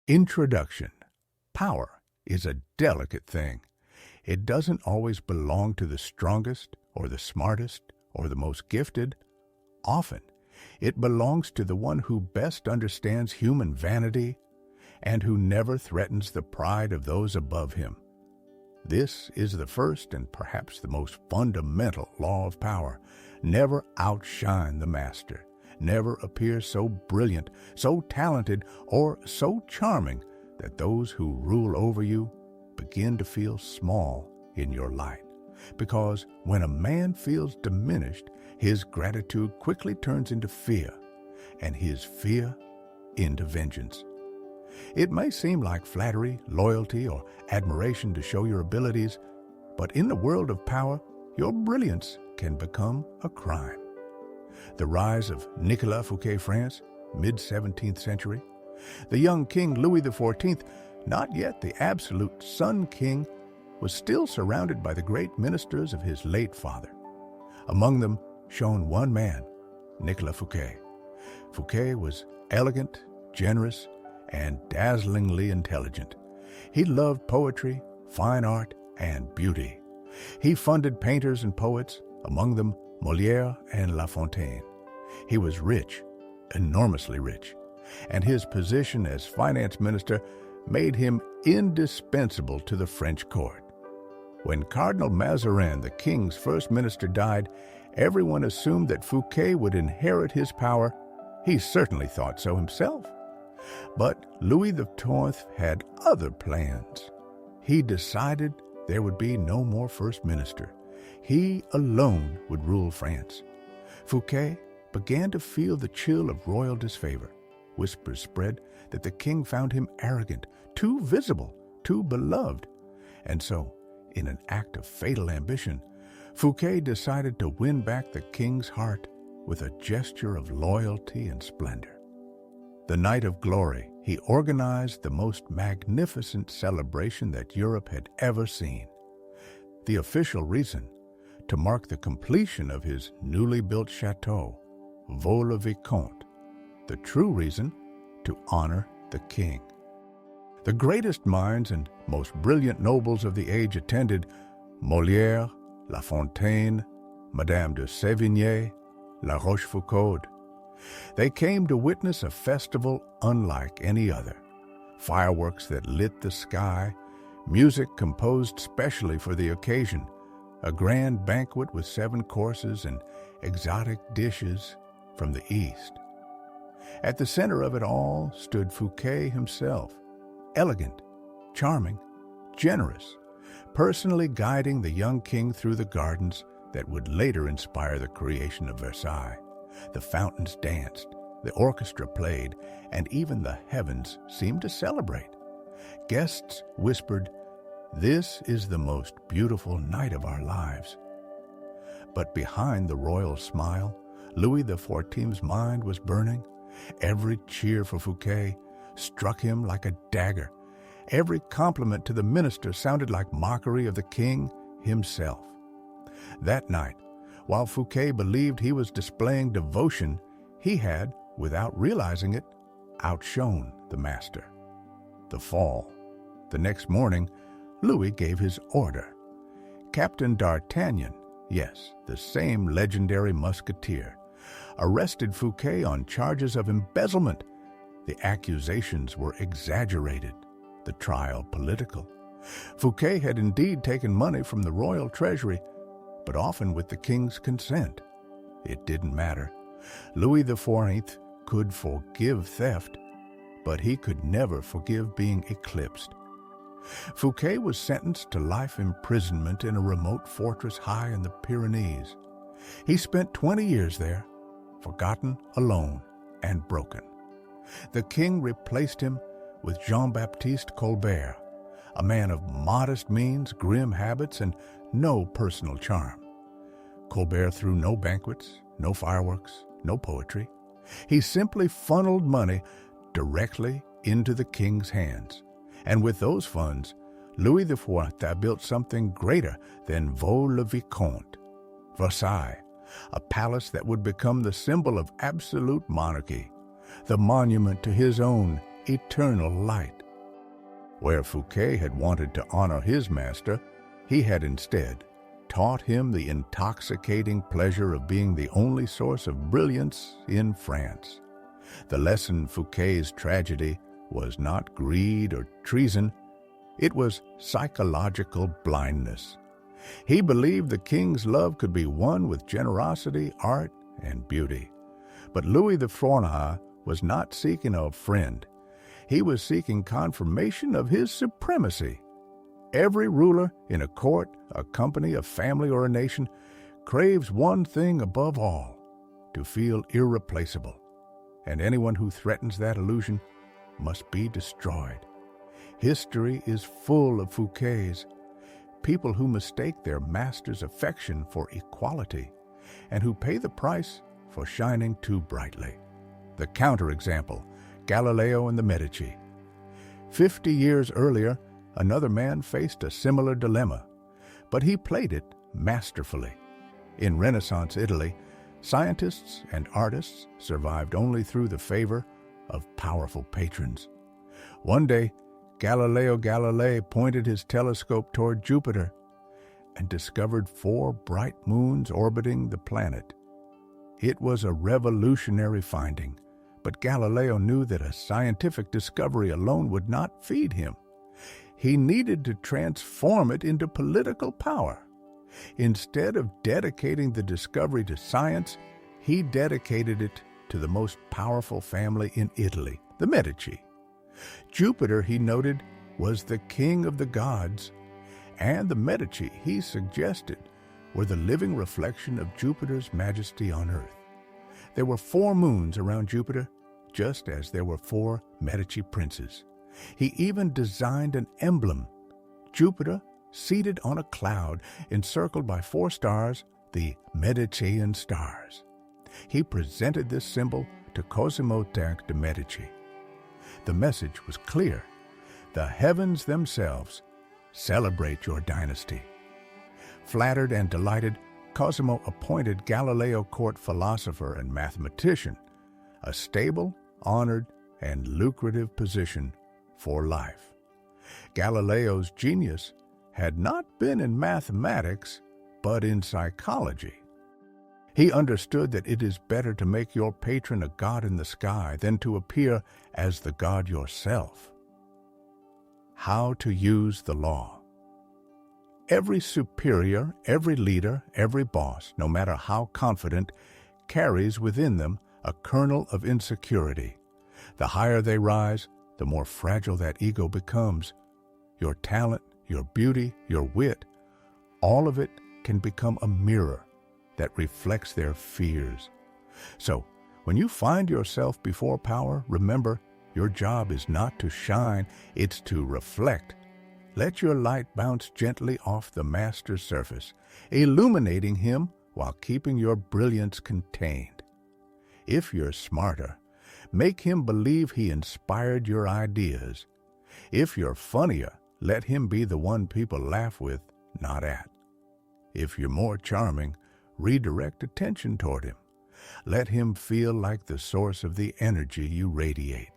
Introduction. Power is a delicate thing. It doesn't always belong to the strongest or the smartest or the most gifted. Often, it belongs to the one who best understands human vanity and who never threatens the pride of those above him. This is the first and perhaps the most fundamental law of power. Never outshine the master. Never appear so brilliant, so talented, or so charming that those who rule over you begin to feel small in your light. Because when a man feels diminished, his gratitude quickly turns into fear, and his fear into vengeance. It may seem like flattery, loyalty, or admiration to show your abilities, but in the world of power, your brilliance can become a crime. The rise of Nicolas Fouquet, France, mid-17th century. The young King Louis XIV, not yet the absolute Sun King, was still surrounded by the great ministers of his late father. Among them shone one man, Nicolas Fouquet. Fouquet was elegant, generous, and dazzlingly intelligent. He loved poetry, fine art, and beauty. He funded painters and poets, among them Molière and La Fontaine. He was rich, enormously rich, and his position as finance minister made him indispensable to the French court. When Cardinal Mazarin, the king's first minister, died, everyone assumed that Fouquet would inherit his power. He certainly thought so himself. But Louis XIV had other plans. He decided there would be no more first minister. He alone would rule France. Fouquet began to feel the chill of royal disfavor. Whispers spread that the king found him arrogant, too visible, too beloved. And so, in an act of fatal ambition, Fouquet decided to win back the king's heart with a gesture of loyalty and splendor. The night of glory, he organized the most magnificent celebration that Europe had ever seen. The official reason, to mark the completion of his newly built chateau, Vaux-le-Vicomte. The true reason, to honor the king. The greatest minds and most brilliant nobles of the age attended: Molière, La Fontaine, Madame de Sévigné, La Rochefoucauld. They came to witness a festival unlike any other. Fireworks that lit the sky, music composed specially for the occasion, a grand banquet with 7 courses and exotic dishes from the East. At the center of it all stood Fouquet himself, elegant, charming, generous, personally guiding the young king through the gardens that would later inspire the creation of Versailles. The fountains danced, the orchestra played, and even the heavens seemed to celebrate. Guests whispered, "This is the most beautiful night of our lives." But behind the royal smile, Louis XIV's mind was burning. Every cheer for Fouquet struck him like a dagger. Every compliment to the minister sounded like mockery of the king himself. That night, while Fouquet believed he was displaying devotion, he had, without realizing it, outshone the master. The fall. The next morning, Louis gave his order. Captain d'Artagnan, yes, the same legendary musketeer, arrested Fouquet on charges of embezzlement. The accusations were exaggerated, the trial political. Fouquet had indeed taken money from the royal treasury, but often with the king's consent. It didn't matter. Louis XIV could forgive theft, but he could never forgive being eclipsed. Fouquet was sentenced to life imprisonment in a remote fortress high in the Pyrenees. He spent 20 years there, forgotten, alone, and broken. The king replaced him with Jean-Baptiste Colbert, a man of modest means, grim habits, and no personal charm. Colbert threw no banquets, no fireworks, no poetry. He simply funneled money directly into the king's hands. And with those funds, Louis XIV built something greater than Vaux-le-Vicomte, Versailles, a palace that would become the symbol of absolute monarchy, the monument to his own eternal light. Where Fouquet had wanted to honor his master, he had instead taught him the intoxicating pleasure of being the only source of brilliance in France. The lesson Fouquet's tragedy was not greed or treason, it was psychological blindness. He believed the king's love could be won with generosity, art, and beauty. But Louis XIV was not seeking a friend. He was seeking confirmation of his supremacy. Every ruler in a court, a company, a family, or a nation craves one thing above all, to feel irreplaceable. And anyone who threatens that illusion must be destroyed. History is full of Fouquets, people who mistake their master's affection for equality and who pay the price for shining too brightly. The counterexample, Galileo and the Medici. 50 years earlier, another man faced a similar dilemma, but he played it masterfully. In Renaissance Italy, scientists and artists survived only through the favor of powerful patrons. One day, Galileo Galilei pointed his telescope toward Jupiter and discovered 4 bright moons orbiting the planet. It was a revolutionary finding, but Galileo knew that a scientific discovery alone would not feed him. He needed to transform it into political power. Instead of dedicating the discovery to science, he dedicated it to the most powerful family in Italy, the Medici. Jupiter, he noted, was the king of the gods, and the Medici, he suggested, were the living reflection of Jupiter's majesty on earth. There were 4 moons around Jupiter, just as there were 4 Medici princes. He even designed an emblem, Jupiter seated on a cloud encircled by 4 stars, the Medicean stars. He presented this symbol to Cosimo de' Medici. The message was clear. The heavens themselves celebrate your dynasty. Flattered and delighted, Cosimo appointed Galileo court philosopher and mathematician, a stable, honored, and lucrative position for life. Galileo's genius had not been in mathematics, but in psychology. He understood that it is better to make your patron a god in the sky than to appear as the god yourself. How to use the law. Every superior, every leader, every boss, no matter how confident, carries within them a kernel of insecurity. The higher they rise, the more fragile that ego becomes. Your talent, your beauty, your wit, all of it can become a mirror that reflects their fears. So, when you find yourself before power, remember, your job is not to shine, it's to reflect. Let your light bounce gently off the master's surface, illuminating him while keeping your brilliance contained. If you're smarter, make him believe he inspired your ideas. If you're funnier, let him be the one people laugh with, not at. If you're more charming, redirect attention toward him. Let him feel like the source of the energy you radiate.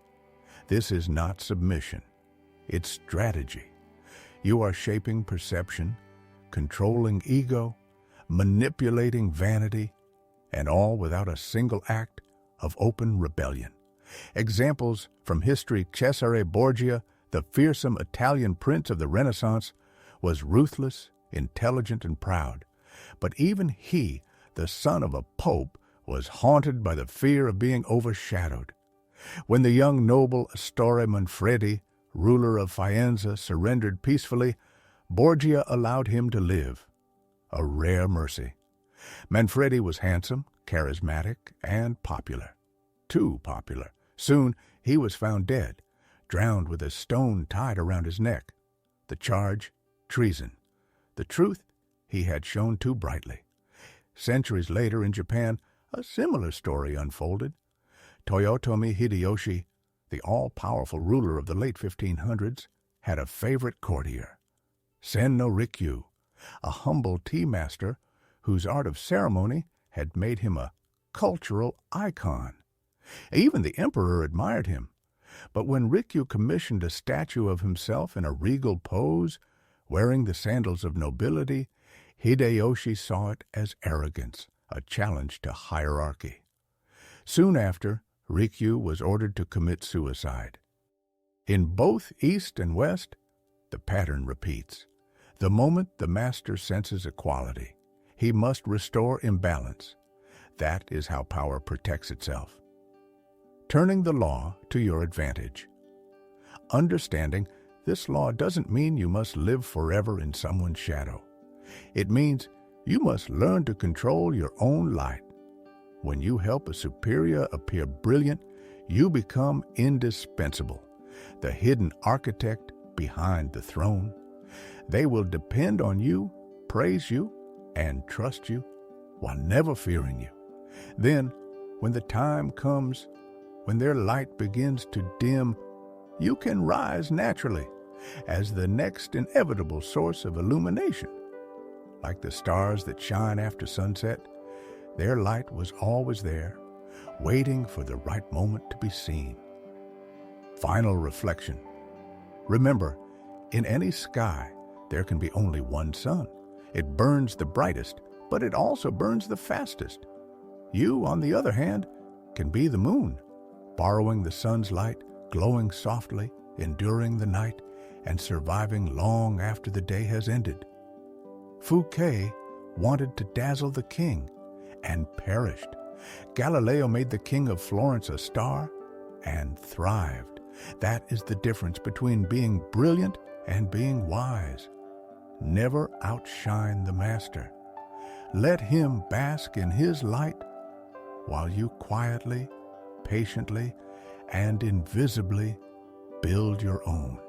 This is not submission. It's strategy. You are shaping perception, controlling ego, manipulating vanity, and all without a single act of open rebellion. Examples from history: Cesare Borgia, the fearsome Italian prince of the Renaissance, was ruthless, intelligent, and proud. But even he, the son of a pope, was haunted by the fear of being overshadowed. When the young noble Astore Manfredi, ruler of Faenza, surrendered peacefully, Borgia allowed him to live, a rare mercy. Manfredi was handsome, charismatic, and popular. Too popular. Soon he was found dead, drowned with a stone tied around his neck. The charge, treason. The truth, he had shone too brightly. Centuries later in Japan, a similar story unfolded. Toyotomi Hideyoshi, the all-powerful ruler of the late 1500s, had a favorite courtier, Sen no Rikyu, a humble tea master whose art of ceremony had made him a cultural icon. Even the emperor admired him. But when Rikyū commissioned a statue of himself in a regal pose, wearing the sandals of nobility, Hideyoshi saw it as arrogance, a challenge to hierarchy. Soon after, Rikyū was ordered to commit suicide. In both East and West, the pattern repeats. The moment the master senses equality, he must restore imbalance. That is how power protects itself. Turning the law to your advantage. Understanding this law doesn't mean you must live forever in someone's shadow. It means you must learn to control your own light. When you help a superior appear brilliant, you become indispensable, the hidden architect behind the throne. They will depend on you, praise you, and trust you while never fearing you. Then, when the time comes, when their light begins to dim, you can rise naturally as the next inevitable source of illumination. Like the stars that shine after sunset, their light was always there, waiting for the right moment to be seen. Final reflection. Remember, in any sky, there can be only one sun. It burns the brightest, but it also burns the fastest. You, on the other hand, can be the moon, borrowing the sun's light, glowing softly, enduring the night, and surviving long after the day has ended. Fouquet wanted to dazzle the king and perished. Galileo made the king of Florence a star and thrived. That is the difference between being brilliant and being wise. Never outshine the master. Let him bask in his light while you quietly, patiently, and invisibly build your own.